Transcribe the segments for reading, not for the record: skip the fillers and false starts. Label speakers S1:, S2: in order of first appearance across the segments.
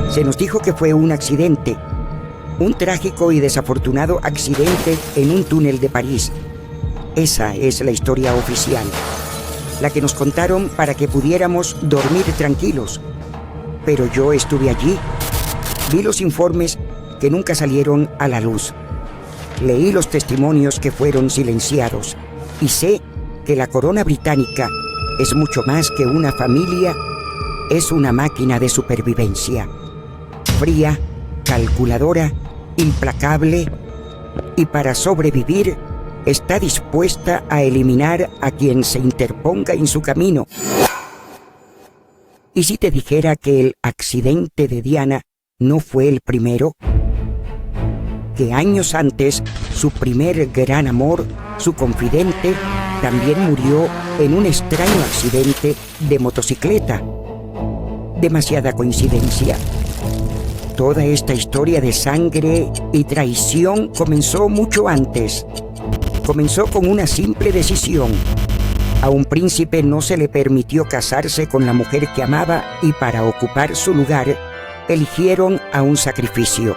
S1: Se nos dijo que fue un accidente, un trágico y desafortunado accidente en un túnel de París. Esa es la historia oficial, la que nos contaron para que pudiéramos dormir tranquilos. Pero yo estuve allí, vi los informes que nunca salieron a la luz, leí los testimonios que fueron silenciados y sé que la corona británica es mucho más que una familia, es una máquina de supervivencia. Fría, calculadora, implacable y para sobrevivir está dispuesta a eliminar a quien se interponga en su camino. ¿Y si te dijera que el accidente de Diana no fue el primero? Que años antes, su primer gran amor, su confidente, también murió en un extraño accidente de motocicleta. Demasiada coincidencia. Toda esta historia de sangre y traición comenzó mucho antes. Comenzó con una simple decisión. A un príncipe no se le permitió casarse con la mujer que amaba y para ocupar su lugar, eligieron a un sacrificio.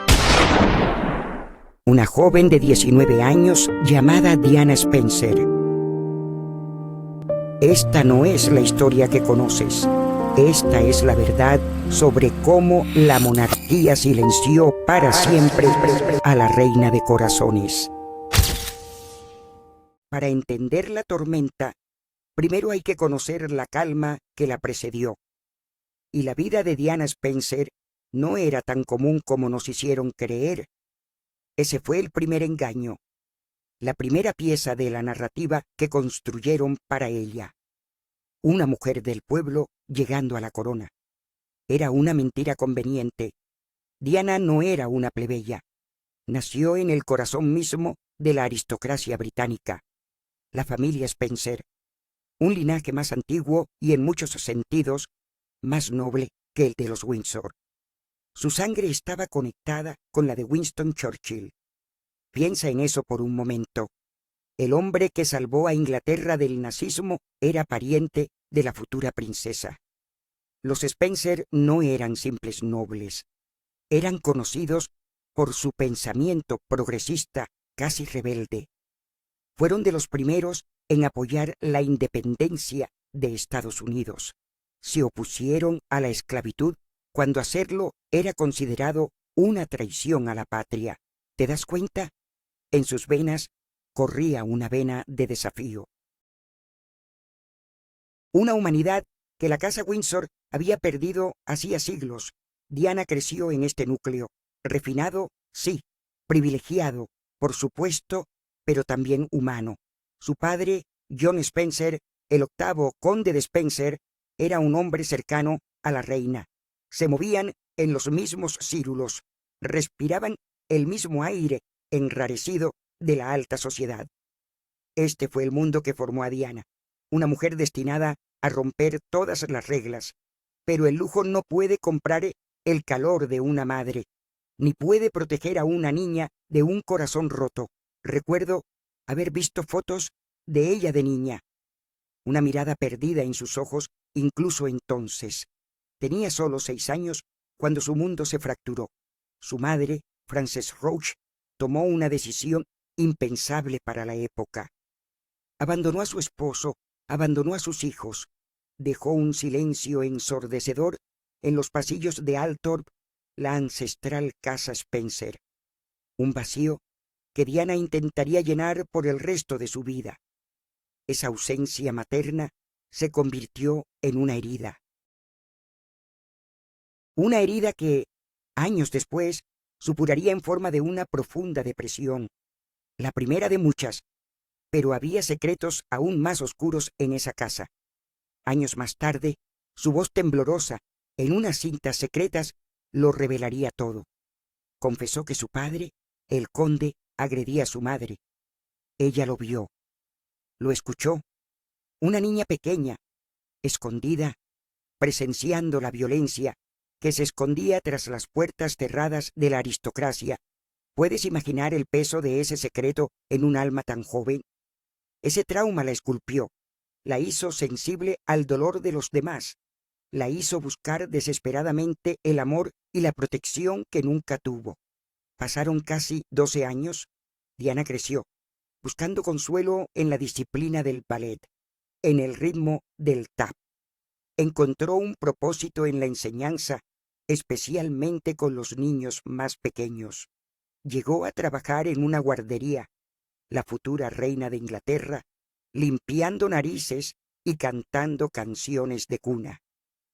S1: Una joven de 19 años llamada Diana Spencer. Esta no es la historia que conoces. Esta es la verdad sobre cómo la monarquía silenció para siempre a la reina de corazones. Para entender la tormenta, primero hay que conocer la calma que la precedió. Y la vida de Diana Spencer no era tan común como nos hicieron creer. Ese fue el primer engaño, la primera pieza de la narrativa que construyeron para ella. Una mujer del pueblo llegando a la corona. Era una mentira conveniente. Diana no era una plebeya. Nació en el corazón mismo de la aristocracia británica, la familia Spencer, un linaje más antiguo y en muchos sentidos más noble que el de los Windsor. Su sangre estaba conectada con la de Winston Churchill. Piensa en eso por un momento. El hombre que salvó a Inglaterra del nazismo era pariente de la futura princesa. Los Spencer no eran simples nobles. Eran conocidos por su pensamiento progresista, casi rebelde. Fueron de los primeros en apoyar la independencia de Estados Unidos. Se opusieron a la esclavitud cuando hacerlo era considerado una traición a la patria. ¿Te das cuenta? En sus venas corría una vena de desafío. Una humanidad que la casa Windsor había perdido hacía siglos. Diana creció en este núcleo, refinado, sí, privilegiado, por supuesto, pero también humano. Su padre, John Spencer, el octavo conde de Spencer, era un hombre cercano a la reina. Se movían en los mismos círulos, respiraban el mismo aire enrarecido de la alta sociedad. Este fue el mundo que formó a Diana, una mujer destinada a romper todas las reglas, pero el lujo no puede comprar el calor de una madre, ni puede proteger a una niña de un corazón roto. Recuerdo haber visto fotos de ella de niña, una mirada perdida en sus ojos incluso entonces. Tenía solo 6 años cuando su mundo se fracturó. Su madre, Frances Roche, tomó una decisión impensable para la época. Abandonó a su esposo, abandonó a sus hijos, dejó un silencio ensordecedor en los pasillos de Althorp, la ancestral casa Spencer. Un vacío que Diana intentaría llenar por el resto de su vida. Esa ausencia materna se convirtió en una herida. Una herida que, años después, supuraría en forma de una profunda depresión, la primera de muchas, pero había secretos aún más oscuros en esa casa. Años más tarde, su voz temblorosa, en unas cintas secretas, lo revelaría todo. Confesó que su padre, el conde, agredía a su madre. Ella lo vio, lo escuchó. Una niña pequeña, escondida, presenciando la violencia que se escondía tras las puertas cerradas de la aristocracia. ¿Puedes imaginar el peso de ese secreto en un alma tan joven? Ese trauma la esculpió, la hizo sensible al dolor de los demás. la hizo buscar desesperadamente el amor y la protección que nunca tuvo. Pasaron casi 12 años. Diana creció, buscando consuelo en la disciplina del ballet, en el ritmo del tap. Encontró un propósito en la enseñanza, especialmente con los niños más pequeños. Llegó a trabajar en una guardería, la futura reina de Inglaterra, limpiando narices y cantando canciones de cuna.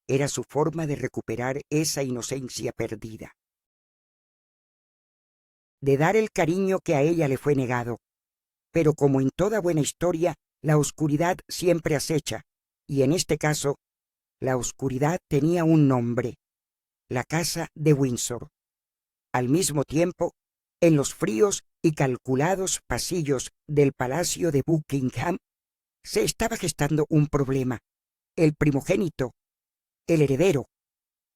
S1: Era su forma de recuperar esa inocencia perdida, de dar el cariño que a ella le fue negado. Pero como en toda buena historia, la oscuridad siempre acecha, y en este caso, la oscuridad tenía un nombre: la casa de Windsor. Al mismo tiempo, en los fríos y calculados pasillos del Palacio de Buckingham, se estaba gestando un problema. El primogénito, el heredero,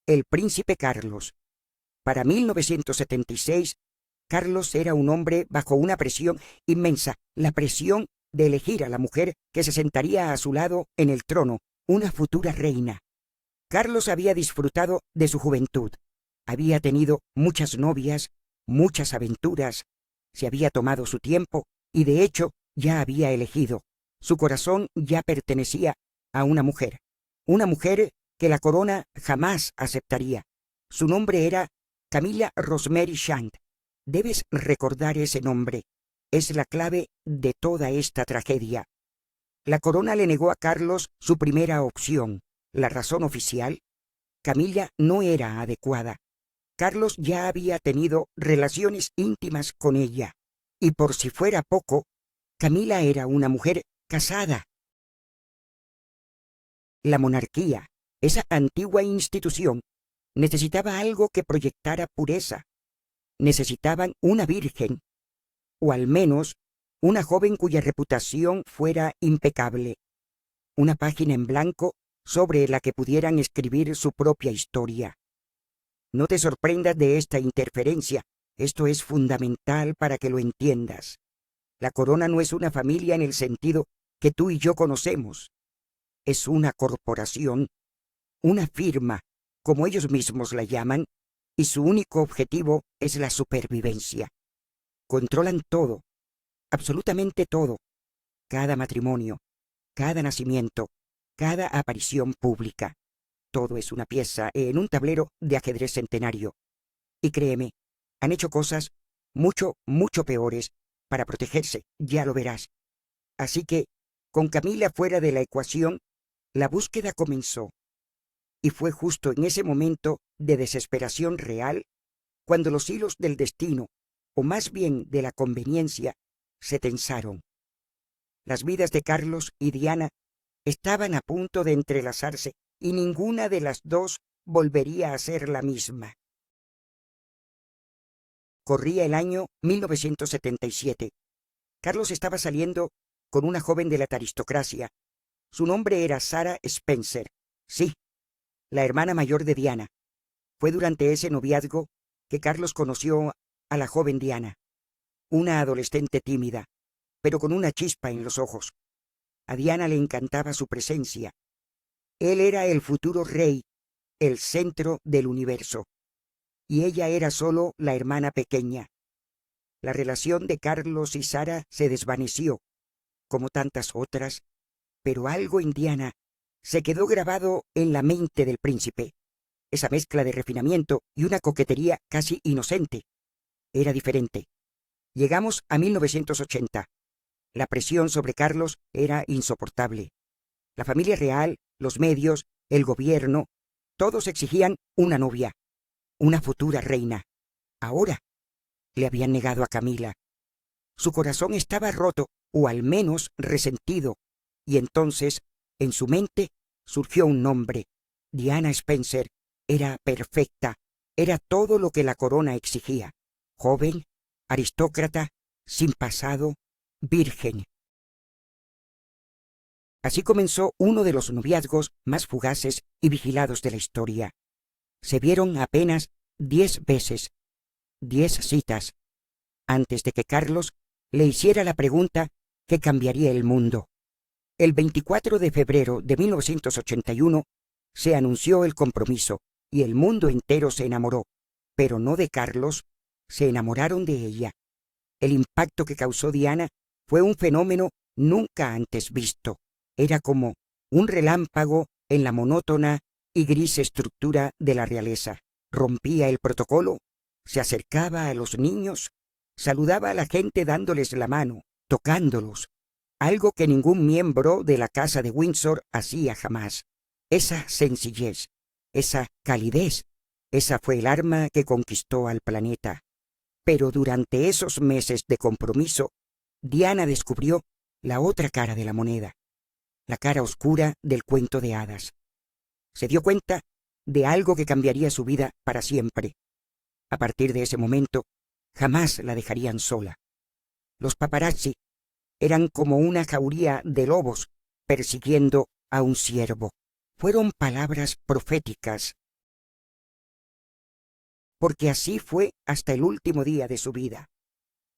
S1: el príncipe Carlos. Para 1976, Carlos era un hombre bajo una presión inmensa, la presión de elegir a la mujer que se sentaría a su lado en el trono, una futura reina. Carlos había disfrutado de su juventud, había tenido muchas novias, muchas aventuras, se había tomado su tiempo y de hecho ya había elegido. Su corazón ya pertenecía a una mujer que la corona jamás aceptaría. Su nombre era Camilla Rosemary Shand. Debes recordar ese nombre. Es la clave de toda esta tragedia. La corona le negó a Carlos su primera opción. La razón oficial: Camilla no era adecuada. Carlos ya había tenido relaciones íntimas con ella. Y por si fuera poco, Camilla era una mujer casada. La monarquía, esa antigua institución, necesitaba algo que proyectara pureza. Necesitaban una virgen, o al menos una joven cuya reputación fuera impecable. Una página en blanco sobre la que pudieran escribir su propia historia. No te sorprendas de esta interferencia. Esto es fundamental para que lo entiendas. La corona no es una familia en el sentido que tú y yo conocemos. Es una corporación, una firma, como ellos mismos la llaman, y su único objetivo es la supervivencia. Controlan todo, absolutamente todo, cada matrimonio, cada nacimiento, cada aparición pública. Todo es una pieza en un tablero de ajedrez centenario. Y créeme, han hecho cosas mucho, mucho peores para protegerse, ya lo verás. Así que, con Camilla fuera de la ecuación, la búsqueda comenzó. Y fue justo en ese momento de desesperación real cuando los hilos del destino, o más bien de la conveniencia, se tensaron. Las vidas de Carlos y Diana estaban a punto de entrelazarse y ninguna de las dos volvería a ser la misma. Corría el año 1977. Carlos estaba saliendo con una joven de la aristocracia. Su nombre era Sarah Spencer. Sí, la hermana mayor de Diana. Fue durante ese noviazgo que Carlos conoció a la joven Diana, una adolescente tímida, pero con una chispa en los ojos. A Diana le encantaba su presencia. Él era el futuro rey, el centro del universo, y ella era solo la hermana pequeña. La relación de Carlos y Sara se desvaneció, como tantas otras, pero algo en Diana se quedó grabado en la mente del príncipe. Esa mezcla de refinamiento y una coquetería casi inocente. Era diferente. Llegamos a 1980. La presión sobre Carlos era insoportable. La familia real, los medios, el gobierno, todos exigían una novia, una futura reina. Ahora le habían negado a Camila. Su corazón estaba roto, o al menos resentido, y entonces, en su mente, surgió un nombre. Diana Spencer. Era perfecta, era todo lo que la corona exigía. Joven, aristócrata, sin pasado, virgen. Así comenzó uno de los noviazgos más fugaces y vigilados de la historia. Se vieron apenas 10 veces, 10 citas, antes de que Carlos le hiciera la pregunta que cambiaría el mundo. El 24 de febrero de 1981, se anunció el compromiso y el mundo entero se enamoró, pero no de Carlos, se enamoraron de ella. El impacto que causó Diana fue un fenómeno nunca antes visto. Era como un relámpago en la monótona y gris estructura de la realeza. Rompía el protocolo, se acercaba a los niños, saludaba a la gente dándoles la mano, tocándolos, algo que ningún miembro de la casa de Windsor hacía jamás. Esa sencillez, esa calidez, esa fue el arma que conquistó al planeta. Pero durante esos meses de compromiso, Diana descubrió la otra cara de la moneda, la cara oscura del cuento de hadas. Se dio cuenta de algo que cambiaría su vida para siempre. A partir de ese momento, jamás la dejarían sola. Los paparazzi eran como una jauría de lobos persiguiendo a un ciervo. Fueron palabras proféticas, porque así fue hasta el último día de su vida.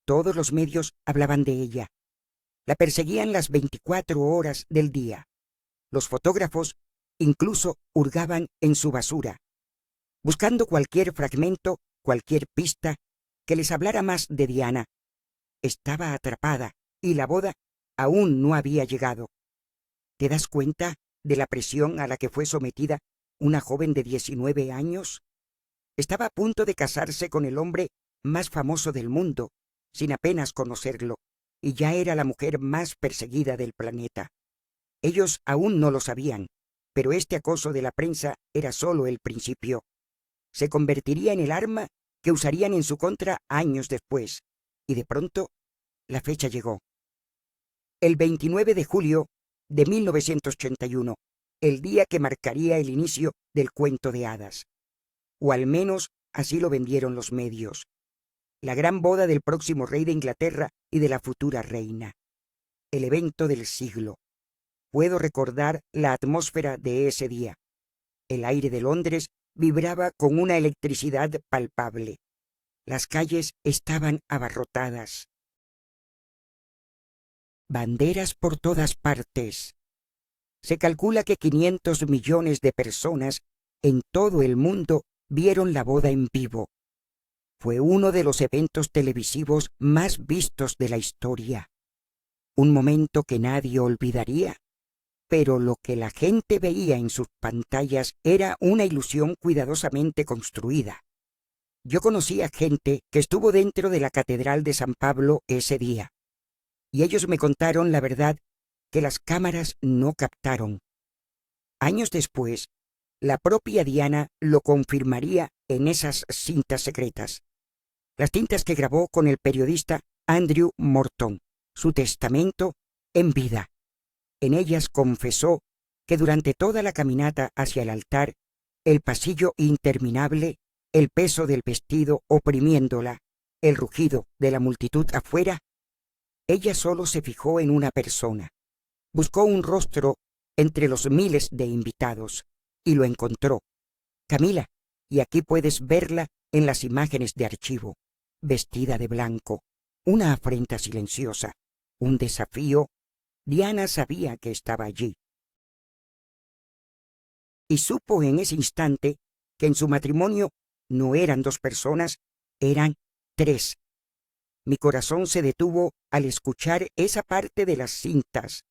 S1: Todos los medios hablaban de ella. La perseguían las 24 horas del día. Los fotógrafos incluso hurgaban en su basura, buscando cualquier fragmento, cualquier pista que les hablara más de Diana. Estaba atrapada y la boda aún no había llegado. ¿Te das cuenta de la presión a la que fue sometida una joven de 19 años? Estaba a punto de casarse con el hombre más famoso del mundo, sin apenas conocerlo, y ya era la mujer más perseguida del planeta. Ellos aún no lo sabían, pero este acoso de la prensa era solo el principio. Se convertiría en el arma que usarían en su contra años después, y de pronto la fecha llegó. El 29 de julio de 1981, el día que marcaría el inicio del cuento de hadas. O al menos así lo vendieron los medios. La gran boda del próximo rey de Inglaterra y de la futura reina. El evento del siglo. Puedo recordar la atmósfera de ese día. El aire de Londres vibraba con una electricidad palpable. Las calles estaban abarrotadas. Banderas por todas partes. Se calcula que 500 millones de personas en todo el mundo vieron la boda en vivo. Fue uno de los eventos televisivos más vistos de la historia. Un momento que nadie olvidaría. Pero lo que la gente veía en sus pantallas era una ilusión cuidadosamente construida. Yo conocía gente que estuvo dentro de la Catedral de San Pablo ese día, y ellos me contaron la verdad que las cámaras no captaron. Años después, la propia Diana lo confirmaría en esas cintas secretas. Las cintas que grabó con el periodista Andrew Morton, su testamento en vida. En ellas confesó que durante toda la caminata hacia el altar, el pasillo interminable, el peso del vestido oprimiéndola, el rugido de la multitud afuera, ella solo se fijó en una persona. Buscó un rostro entre los miles de invitados y lo encontró. Camila, y aquí puedes verla en las imágenes de archivo, vestida de blanco, una afrenta silenciosa, un desafío. Diana sabía que estaba allí. Y supo en ese instante que en su matrimonio no eran 2 personas, eran 3. Mi corazón se detuvo al escuchar esa parte de las cintas.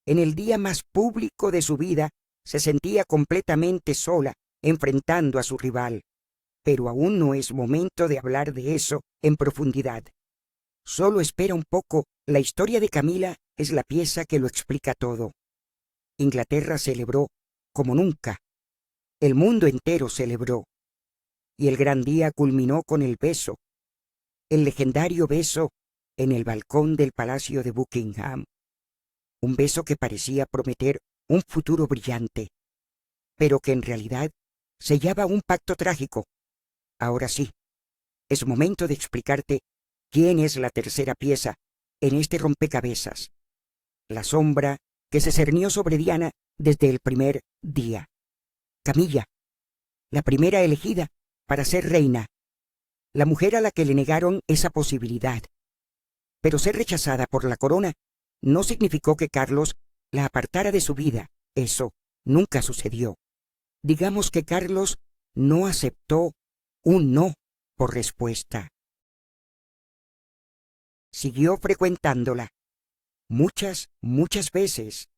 S1: En el día más público de su vida, se sentía completamente sola, enfrentando a su rival. Pero aún no es momento de hablar de eso en profundidad. Solo espera un poco. La historia de Camila es la pieza que lo explica todo. Inglaterra celebró como nunca. El mundo entero celebró. Y el gran día culminó con el beso. El legendario beso en el balcón del Palacio de Buckingham. Un beso que parecía prometer un futuro brillante, pero que en realidad sellaba un pacto trágico. Ahora sí, es momento de explicarte quién es la tercera pieza en este rompecabezas. La sombra que se cernió sobre Diana desde el primer día. Camilla, la primera elegida para ser reina, la mujer a la que le negaron esa posibilidad. Pero ser rechazada por la corona no significó que Carlos la apartara de su vida. Eso nunca sucedió. Digamos que Carlos no aceptó un no por respuesta. Siguió frecuentándola, muchas veces,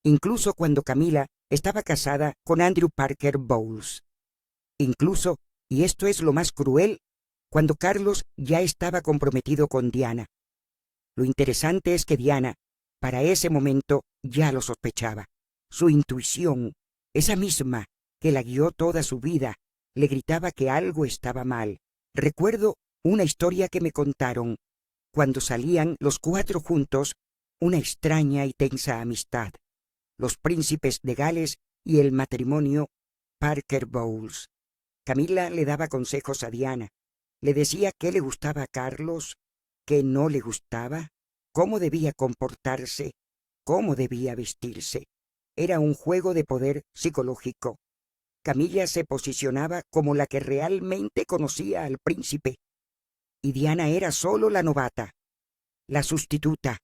S1: incluso cuando Camila estaba casada con Andrew Parker Bowles. Incluso, y esto es lo más cruel, cuando Carlos ya estaba comprometido con Diana. Lo interesante es que Diana, para ese momento, ya lo sospechaba. Su intuición, esa misma que la guió toda su vida, le gritaba que algo estaba mal. Recuerdo una historia que me contaron cuando salían los cuatro juntos, una extraña y tensa amistad, los príncipes de Gales y el matrimonio Parker Bowles. Camila le daba consejos a Diana, le decía qué le gustaba a Carlos, qué no le gustaba, cómo debía comportarse, cómo debía vestirse. Era un juego de poder psicológico. Camila se posicionaba como la que realmente conocía al príncipe, y Diana era solo la novata, la sustituta.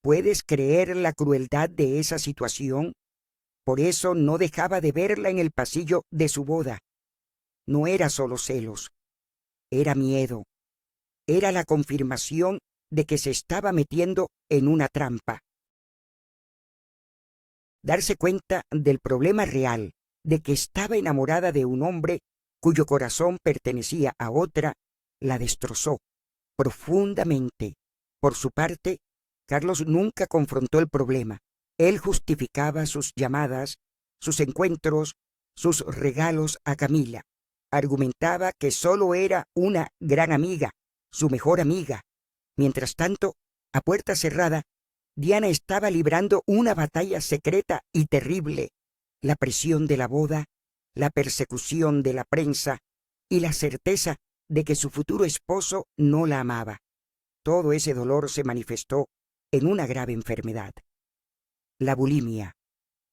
S1: ¿Puedes creer la crueldad de esa situación? Por eso no dejaba de verla en el pasillo de su boda. No era solo celos, era miedo, era la confirmación de que se estaba metiendo en una trampa. Darse cuenta del problema real, de que estaba enamorada de un hombre cuyo corazón pertenecía a otra, la destrozó profundamente. Por su parte, Carlos nunca confrontó el problema. Él justificaba sus llamadas, sus encuentros, sus regalos a Camila. Argumentaba que solo era una gran amiga, su mejor amiga. Mientras tanto, a puerta cerrada, Diana estaba librando una batalla secreta y terrible. La presión de la boda, la persecución de la prensa y la certeza de que su futuro esposo no la amaba. Todo ese dolor se manifestó en una grave enfermedad. La bulimia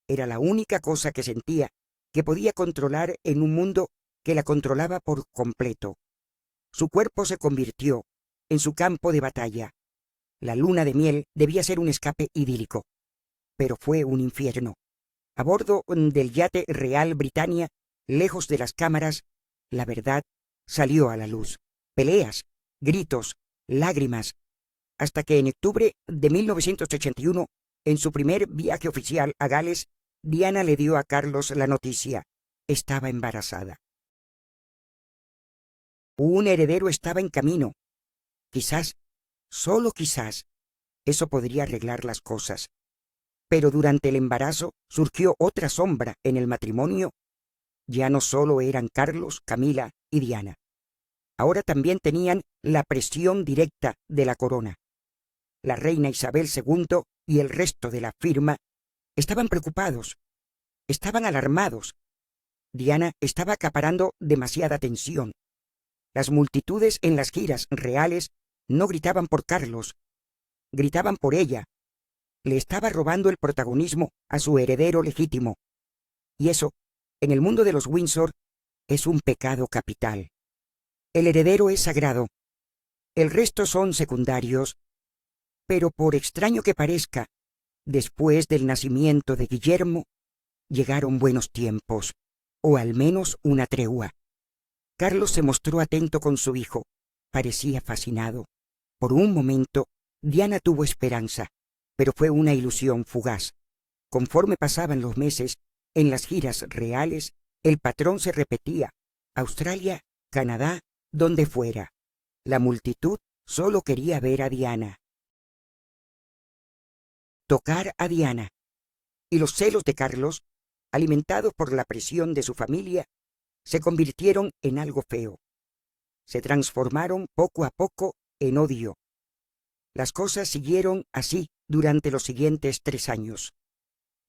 S1: era la única cosa que sentía que podía controlar en un mundo que la controlaba por completo. Su cuerpo se convirtió en su campo de batalla. La luna de miel debía ser un escape idílico, pero fue un infierno. A bordo del yate Real Britannia, lejos de las cámaras, la verdad salió a la luz. Peleas, gritos, lágrimas, hasta que en octubre de 1981, en su primer viaje oficial a Gales, Diana le dio a Carlos la noticia. Estaba embarazada. Un heredero estaba en camino. Quizás, solo quizás, eso podría arreglar las cosas. Pero durante el embarazo surgió otra sombra en el matrimonio. Ya no solo eran Carlos, Camila y Diana. Ahora también tenían la presión directa de la corona. La reina Isabel II y el resto de la firma estaban preocupados, estaban alarmados. Diana estaba acaparando demasiada atención. Las multitudes en las giras reales no gritaban por Carlos, gritaban por ella. Le estaba robando el protagonismo a su heredero legítimo. Y eso, en el mundo de los Windsor, es un pecado capital. El heredero es sagrado. El resto son secundarios. Pero por extraño que parezca, después del nacimiento de Guillermo, llegaron buenos tiempos, o al menos una tregua. Carlos se mostró atento con su hijo. Parecía fascinado. Por un momento, Diana tuvo esperanza, pero fue una ilusión fugaz. Conforme pasaban los meses, en las giras reales, el patrón se repetía. Australia, Canadá, donde fuera. La multitud solo quería ver a Diana. Tocar a Diana. Y los celos de Carlos, alimentados por la presión de su familia, se convirtieron en algo feo. Se transformaron poco a poco en odio. Las cosas siguieron así durante los siguientes 3 años.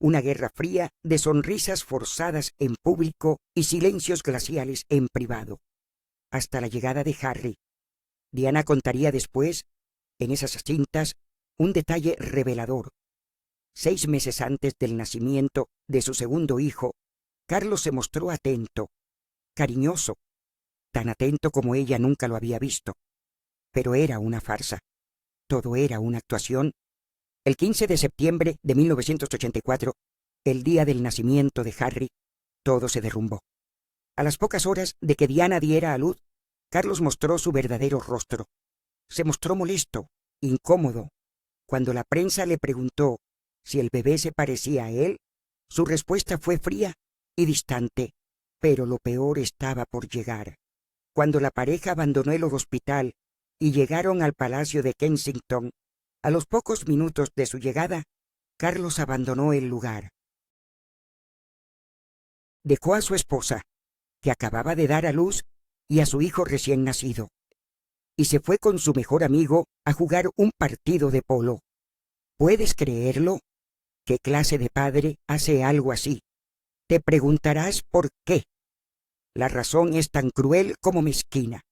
S1: Una guerra fría de sonrisas forzadas en público y silencios glaciales en privado. Hasta la llegada de Harry. Diana contaría después, en esas cintas, un detalle revelador. 6 meses antes del nacimiento de su segundo hijo, Carlos se mostró atento, cariñoso, tan atento como ella nunca lo había visto. Pero era una farsa. Todo era una actuación. El 15 de septiembre de 1984, el día del nacimiento de Harry, Todo se derrumbó. A las pocas horas de que Diana diera a luz, Carlos mostró su verdadero rostro. Se mostró molesto, incómodo. Cuando la prensa le preguntó si el bebé se parecía a él, su respuesta fue fría y distante, pero lo peor estaba por llegar. Cuando la pareja abandonó el hospital y llegaron al Palacio de Kensington, a los pocos minutos de su llegada, Carlos abandonó el lugar. Dejó a su esposa, que acababa de dar a luz, y a su hijo recién nacido, y se fue con su mejor amigo a jugar un partido de polo. ¿Puedes creerlo? ¿Qué clase de padre hace algo así? Te preguntarás por qué. La razón es tan cruel como mezquina.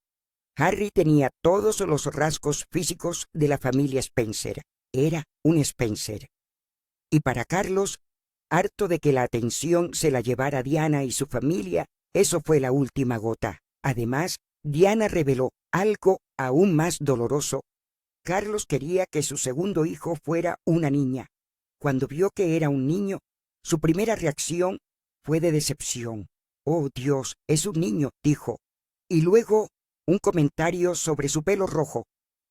S1: Harry tenía todos los rasgos físicos de la familia Spencer. Era un Spencer. Y para Carlos, harto de que la atención se la llevara Diana y su familia, eso fue la última gota. Además, Diana reveló algo aún más doloroso. Carlos quería que su segundo hijo fuera una niña. Cuando vio que era un niño, su primera reacción fue de decepción. «Oh, Dios, es un niño», dijo. Y luego, un comentario sobre su pelo rojo.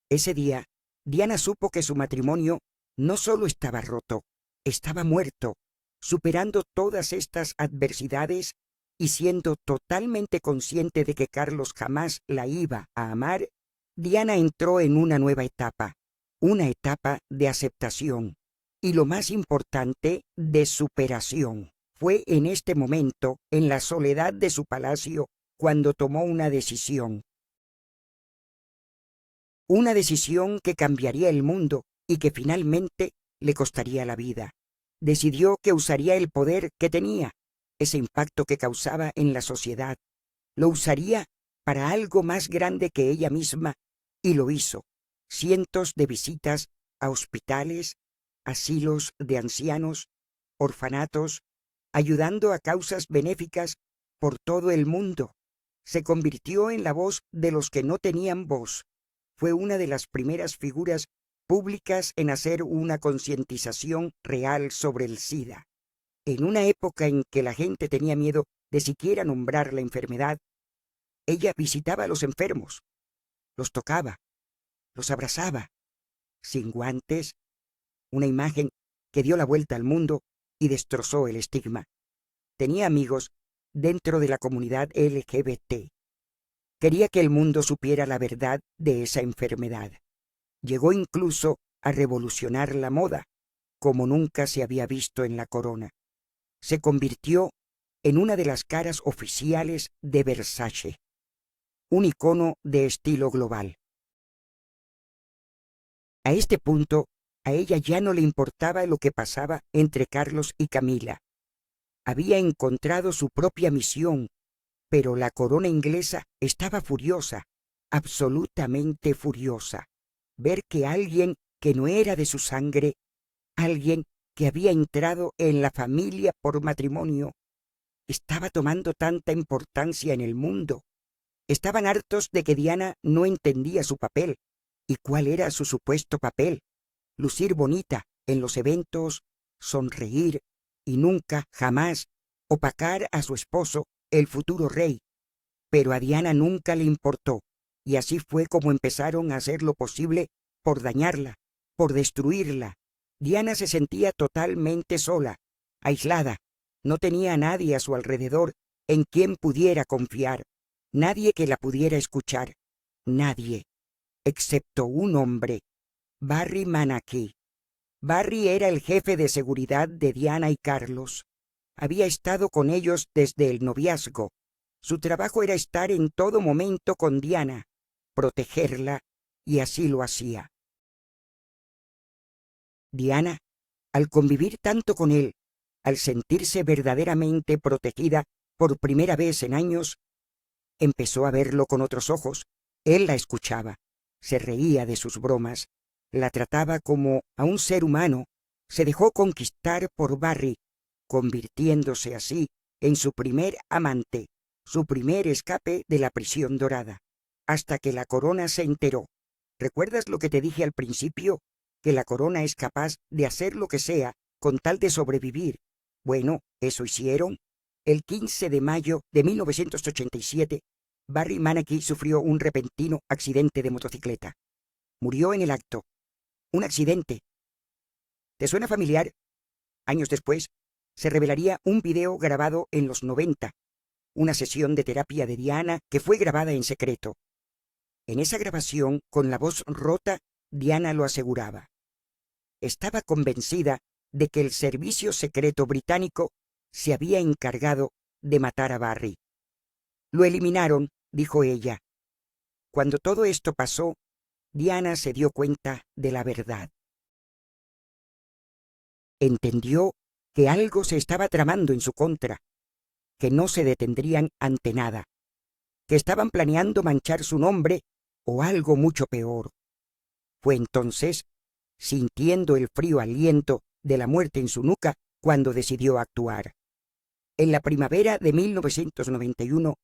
S1: Ese día, Diana supo que su matrimonio no solo estaba roto, estaba muerto. Superando todas estas adversidades y siendo totalmente consciente de que Carlos jamás la iba a amar, Diana entró en una nueva etapa, una etapa de aceptación y, lo más importante, de superación. Fue en este momento, en la soledad de su palacio, cuando tomó una decisión. Una decisión que cambiaría el mundo y que finalmente le costaría la vida. Decidió que usaría el poder que tenía, ese impacto que causaba en la sociedad. Lo usaría para algo más grande que ella misma, y lo hizo. Cientos de visitas a hospitales, asilos de ancianos, orfanatos, ayudando a causas benéficas por todo el mundo. Se convirtió en la voz de los que no tenían voz. Fue una de las primeras figuras públicas en hacer una concientización real sobre el SIDA. En una época en que la gente tenía miedo de siquiera nombrar la enfermedad, ella visitaba a los enfermos, los tocaba, los abrazaba, sin guantes, una imagen que dio la vuelta al mundo y destrozó el estigma. Tenía amigos dentro de la comunidad LGBT. Quería que el mundo supiera la verdad de esa enfermedad. Llegó incluso a revolucionar la moda, como nunca se había visto en la corona. Se convirtió en una de las caras oficiales de Versace, un icono de estilo global. A este punto, a ella ya no le importaba lo que pasaba entre Carlos y Camila. Había encontrado su propia misión, pero la corona inglesa estaba furiosa, absolutamente furiosa. Ver que alguien que no era de su sangre, alguien que había entrado en la familia por matrimonio, estaba tomando tanta importancia en el mundo. Estaban hartos de que Diana no entendía su papel. ¿Y cuál era su supuesto papel? Lucir bonita en los eventos, sonreír y nunca, jamás, opacar a su esposo, el futuro rey. Pero a Diana nunca le importó, y así fue como empezaron a hacer lo posible por dañarla, por destruirla. Diana se sentía totalmente sola, aislada. No tenía a nadie a su alrededor en quien pudiera confiar, nadie que la pudiera escuchar, nadie, excepto un hombre, Barry Manaki. Barry era el jefe de seguridad de Diana y Carlos. Había estado con ellos desde el noviazgo. Su trabajo era estar en todo momento con Diana, protegerla, y así lo hacía. Diana, al convivir tanto con él, al sentirse verdaderamente protegida por primera vez en años, empezó a verlo con otros ojos. Él la escuchaba, se reía de sus bromas, la trataba como a un ser humano, se dejó conquistar por Barry, convirtiéndose así en su primer amante, su primer escape de la prisión dorada, hasta que la corona se enteró. ¿Recuerdas lo que te dije al principio? Que la corona es capaz de hacer lo que sea con tal de sobrevivir. Bueno, eso hicieron. El 15 de mayo de 1987, Barry Manaki sufrió un repentino accidente de motocicleta. Murió en el acto. Un accidente. ¿Te suena familiar? Años después, se revelaría un video grabado en los 90, una sesión de terapia de Diana que fue grabada en secreto. En esa grabación, con la voz rota, Diana lo aseguraba. Estaba convencida de que el servicio secreto británico se había encargado de matar a Barry. Lo eliminaron, dijo ella. Cuando todo esto pasó, Diana se dio cuenta de la verdad. Entendió que algo se estaba tramando en su contra, que no se detendrían ante nada, que estaban planeando manchar su nombre o algo mucho peor. Fue entonces, sintiendo el frío aliento de la muerte en su nuca, cuando decidió actuar. En la primavera de 1991,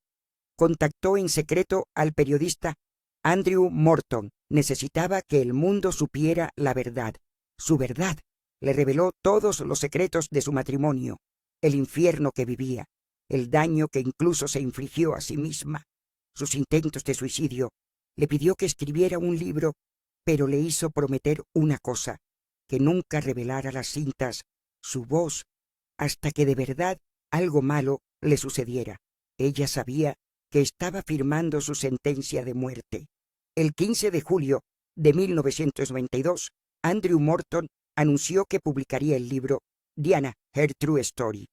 S1: contactó en secreto al periodista Andrew Morton. Necesitaba que el mundo supiera la verdad. Su verdad le reveló todos los secretos de su matrimonio, el infierno que vivía, el daño que incluso se infligió a sí misma, sus intentos de suicidio. Le pidió que escribiera un libro, pero le hizo prometer una cosa, que nunca revelara las cintas, su voz, hasta que de verdad algo malo le sucediera. Ella sabía que estaba firmando su sentencia de muerte. El 15 de julio de 1992, Andrew Morton anunció que publicaría el libro Diana, Her True Story.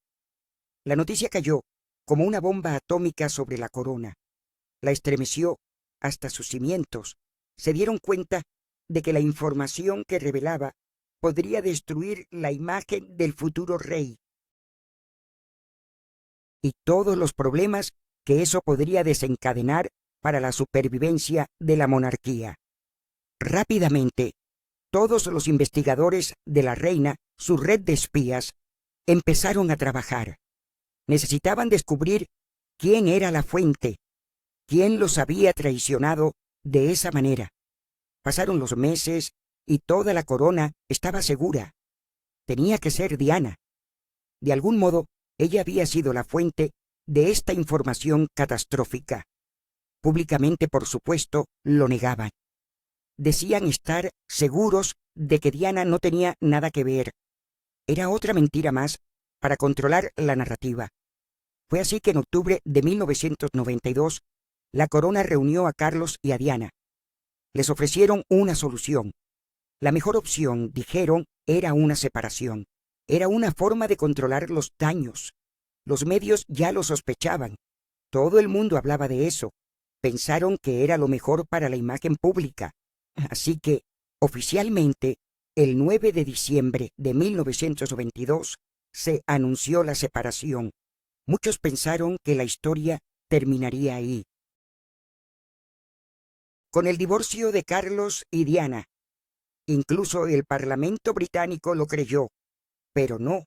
S1: La noticia cayó como una bomba atómica sobre la corona. La estremeció hasta sus cimientos. Se dieron cuenta de que la información que revelaba podría destruir la imagen del futuro rey y todos los problemas que eso podría desencadenar para la supervivencia de la monarquía. Rápidamente, todos los investigadores de la reina, su red de espías, empezaron a trabajar. Necesitaban descubrir quién era la fuente, quién los había traicionado de esa manera. Pasaron los meses y toda la corona estaba segura. Tenía que ser Diana. De algún modo, ella había sido la fuente de esta información catastrófica. Públicamente, por supuesto, lo negaban. Decían estar seguros de que Diana no tenía nada que ver. Era otra mentira más para controlar la narrativa. Fue así que en octubre de 1992, la corona reunió a Carlos y a Diana. Les ofrecieron una solución. La mejor opción, dijeron, era una separación. Era una forma de controlar los daños. Los medios ya lo sospechaban. Todo el mundo hablaba de eso. Pensaron que era lo mejor para la imagen pública. Así que, oficialmente, el 9 de diciembre de 1992, se anunció la separación. Muchos pensaron que la historia terminaría ahí. Con el divorcio de Carlos y Diana, incluso el Parlamento británico lo creyó, pero no,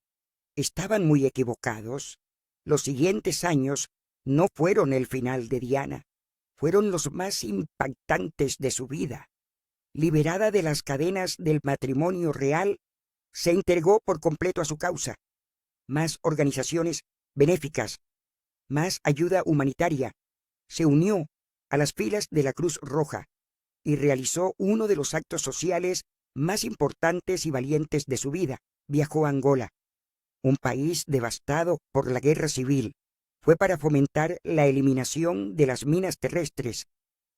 S1: estaban muy equivocados. Los siguientes años no fueron el final de Diana, fueron los más impactantes de su vida. Liberada de las cadenas del matrimonio real, se entregó por completo a su causa. Más organizaciones benéficas, más ayuda humanitaria. Se unió a las filas de la Cruz Roja y realizó uno de los actos sociales más importantes y valientes de su vida. Viajó a Angola, un país devastado por la guerra civil. Fue para fomentar la eliminación de las minas terrestres,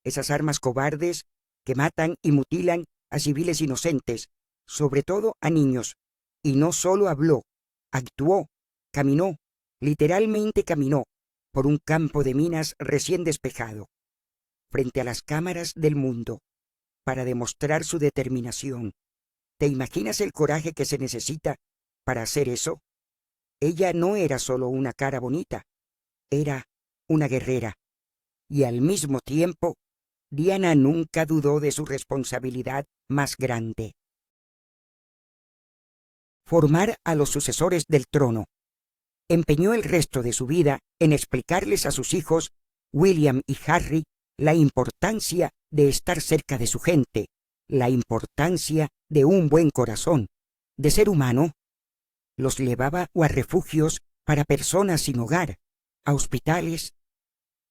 S1: esas armas cobardes que matan y mutilan a civiles inocentes, sobre todo a niños. Y no solo habló, actuó, caminó, literalmente caminó, por un campo de minas recién despejado, frente a las cámaras del mundo, para demostrar su determinación. ¿Te imaginas el coraje que se necesita para hacer eso? Ella no era solo una cara bonita, era una guerrera. Y al mismo tiempo, Diana nunca dudó de su responsabilidad más grande: formar a los sucesores del trono. Empeñó el resto de su vida en explicarles a sus hijos, William y Harry, la importancia de estar cerca de su gente, la importancia de un buen corazón, de ser humano. Los llevaba a refugios para personas sin hogar, a hospitales.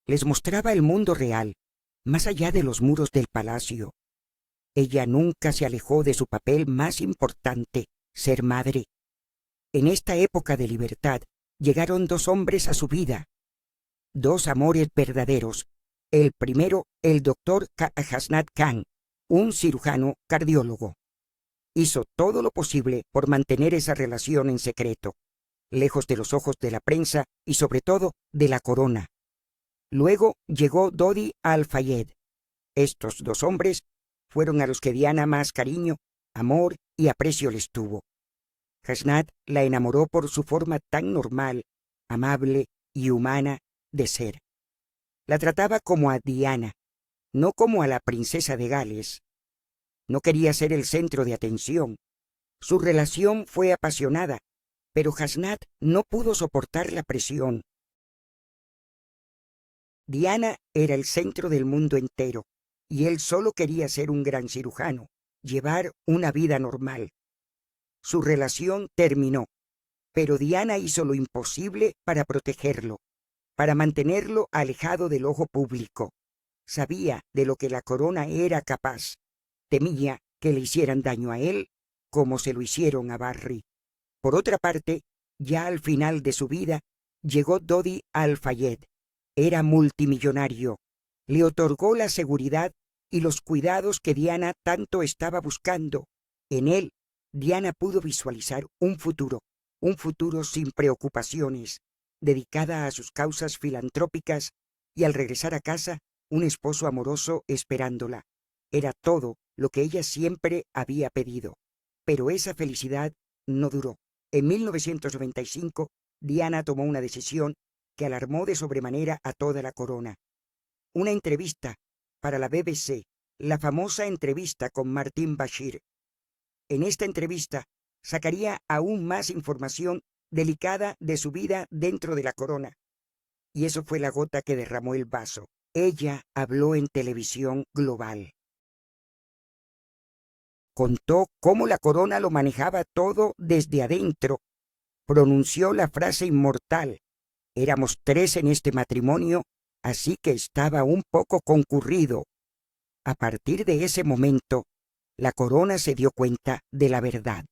S1: Les mostraba el mundo real, más allá de los muros del palacio. Ella nunca se alejó de su papel más importante, ser madre. En esta época de libertad llegaron dos hombres a su vida, dos amores verdaderos. El primero, el doctor Hasnat Khan, un cirujano cardiólogo. Hizo todo lo posible por mantener esa relación en secreto, lejos de los ojos de la prensa y sobre todo de la corona. Luego llegó Dodi Al-Fayed. Estos dos hombres fueron a los que Diana más cariño, amor y aprecio les tuvo. Hasnat la enamoró por su forma tan normal, amable y humana de ser. La trataba como a Diana, no como a la princesa de Gales. No quería ser el centro de atención. Su relación fue apasionada, pero Hasnat no pudo soportar la presión. Diana era el centro del mundo entero, y él solo quería ser un gran cirujano, llevar una vida normal. Su relación terminó, pero Diana hizo lo imposible para protegerlo, para mantenerlo alejado del ojo público. Sabía de lo que la corona era capaz. Temía que le hicieran daño a él como se lo hicieron a Barry. Por otra parte, ya al final de su vida, llegó Dodi Al-Fayed. Era multimillonario. Le otorgó la seguridad y los cuidados que Diana tanto estaba buscando. En él, Diana pudo visualizar un futuro sin preocupaciones, dedicada a sus causas filantrópicas y al regresar a casa, un esposo amoroso esperándola. Era todo lo que ella siempre había pedido. Pero esa felicidad no duró. En 1995, Diana tomó una decisión que alarmó de sobremanera a toda la corona. Una entrevista para la BBC, la famosa entrevista con Martin Bashir. En esta entrevista sacaría aún más información delicada de su vida dentro de la corona. Y eso fue la gota que derramó el vaso. Ella habló en televisión global. Contó cómo la corona lo manejaba todo desde adentro. Pronunció la frase inmortal: éramos 3 en este matrimonio, así que estaba un poco concurrido. A partir de ese momento, la corona se dio cuenta de la verdad.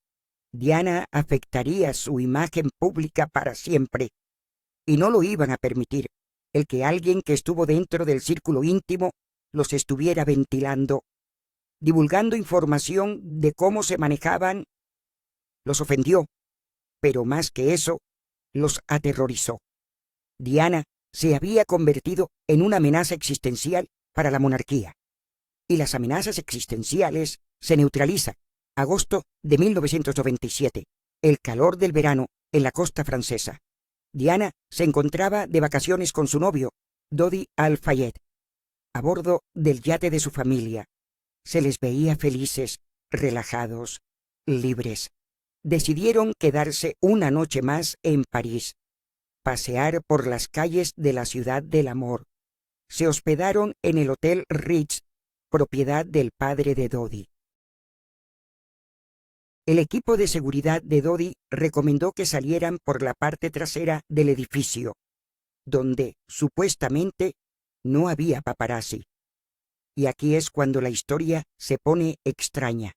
S1: Diana afectaría su imagen pública para siempre, y no lo iban a permitir, el que alguien que estuvo dentro del círculo íntimo los estuviera ventilando, divulgando información de cómo se manejaban. Los ofendió, pero más que eso, los aterrorizó. Diana se había convertido en una amenaza existencial para la monarquía. Y las amenazas existenciales se neutralizan. Agosto de 1997, el calor del verano en la costa francesa. Diana se encontraba de vacaciones con su novio, Dodi Al-Fayed, a bordo del yate de su familia. Se les veía felices, relajados, libres. Decidieron quedarse una noche más en París, pasear por las calles de la ciudad del amor. Se hospedaron en el Hotel Ritz, propiedad del padre de Dodi. El equipo de seguridad de Dodi recomendó que salieran por la parte trasera del edificio, donde, supuestamente, no había paparazzi. Y aquí es cuando la historia se pone extraña.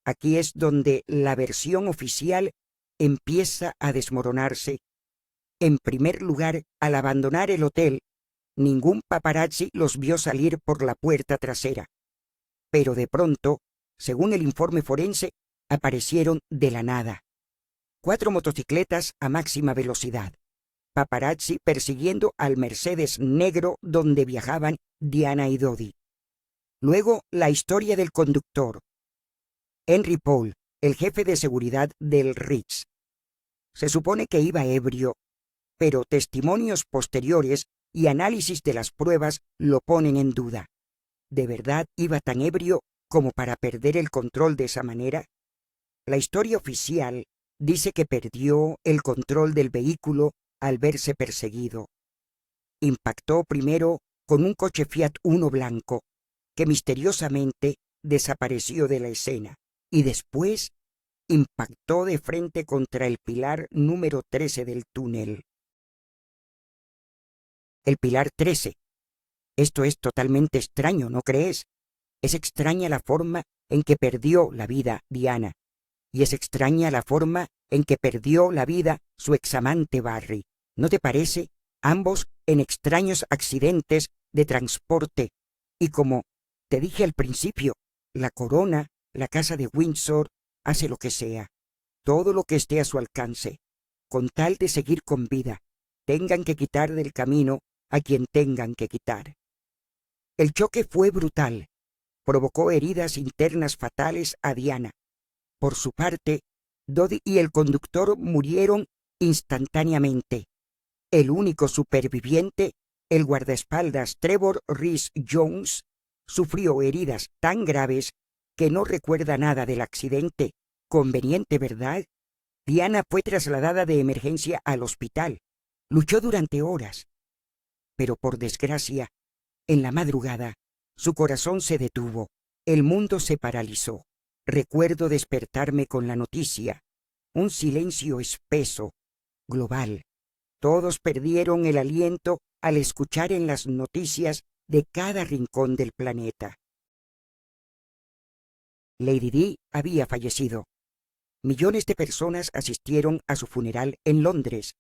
S1: Aquí es donde la versión oficial empieza a desmoronarse. En primer lugar, al abandonar el hotel, ningún paparazzi los vio salir por la puerta trasera. Pero de pronto, según el informe forense, aparecieron de la nada. 4 motocicletas a máxima velocidad. Paparazzi persiguiendo al Mercedes negro donde viajaban Diana y Dodi. Luego, la historia del conductor. Henry Paul, el jefe de seguridad del Ritz. Se supone que iba ebrio, pero testimonios posteriores y análisis de las pruebas lo ponen en duda. ¿De verdad iba tan ebrio como para perder el control de esa manera? La historia oficial dice que perdió el control del vehículo al verse perseguido. Impactó primero con un coche Fiat Uno blanco, que misteriosamente desapareció de la escena, y después impactó de frente contra el pilar número 13 del túnel. El pilar 13. Esto es totalmente extraño, ¿no crees? Es extraña la forma en que perdió la vida Diana, y es extraña la forma en que perdió la vida su examante Barry. ¿No te parece? Ambos en extraños accidentes de transporte, y como te dije al principio, la corona, la casa de Windsor, hace lo que sea, todo lo que esté a su alcance, con tal de seguir con vida, tengan que quitar del camino a quien tengan que quitar. El choque fue brutal, provocó heridas internas fatales a Diana. Por su parte, Dodie y el conductor murieron instantáneamente. El único superviviente, el guardaespaldas Trevor Rhys Jones, sufrió heridas tan graves que no recuerda nada del accidente. Conveniente, ¿verdad? Diana fue trasladada de emergencia al hospital. Luchó durante horas. Pero por desgracia, en la madrugada, su corazón se detuvo. El mundo se paralizó. Recuerdo despertarme con la noticia. Un silencio espeso, global. Todos perdieron el aliento al escuchar en las noticias de cada rincón del planeta. Lady Di había fallecido. Millones de personas asistieron a su funeral en Londres.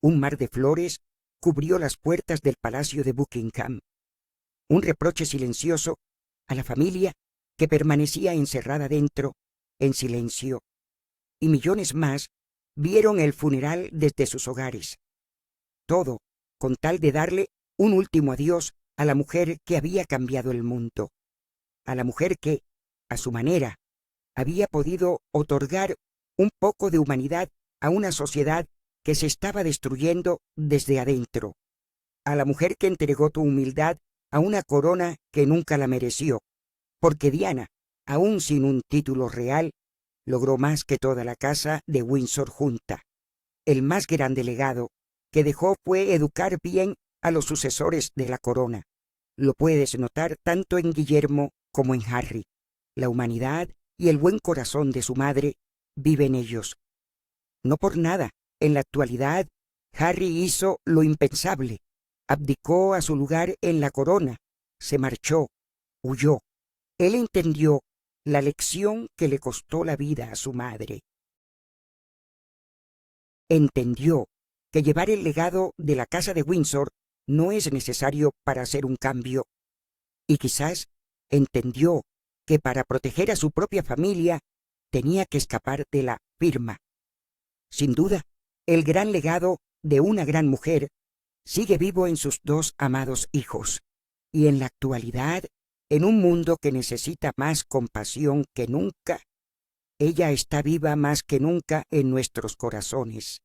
S1: Un mar de flores cubrió las puertas del Palacio de Buckingham. Un reproche silencioso a la familia que permanecía encerrada dentro, en silencio. Y millones más vieron el funeral desde sus hogares. Todo con tal de darle un último adiós a la mujer que había cambiado el mundo. A la mujer que, a su manera, había podido otorgar un poco de humanidad a una sociedad que se estaba destruyendo desde adentro. A la mujer que entregó tu humildad a una corona que nunca la mereció, porque Diana, aún sin un título real, logró más que toda la casa de Windsor junta. El más grande legado que dejó fue educar bien a los sucesores de la corona. Lo puedes notar tanto en Guillermo como en Harry. La humanidad y el buen corazón de su madre vive en ellos. No por nada, en la actualidad, Harry hizo lo impensable. Abdicó a su lugar en la corona, se marchó, huyó. Él entendió la lección que le costó la vida a su madre. Entendió que llevar el legado de la casa de Windsor no es necesario para hacer un cambio. Y quizás entendió que para proteger a su propia familia tenía que escapar de la firma. Sin duda, el gran legado de una gran mujer sigue vivo en sus dos amados hijos, y en la actualidad, en un mundo que necesita más compasión que nunca, ella está viva más que nunca en nuestros corazones.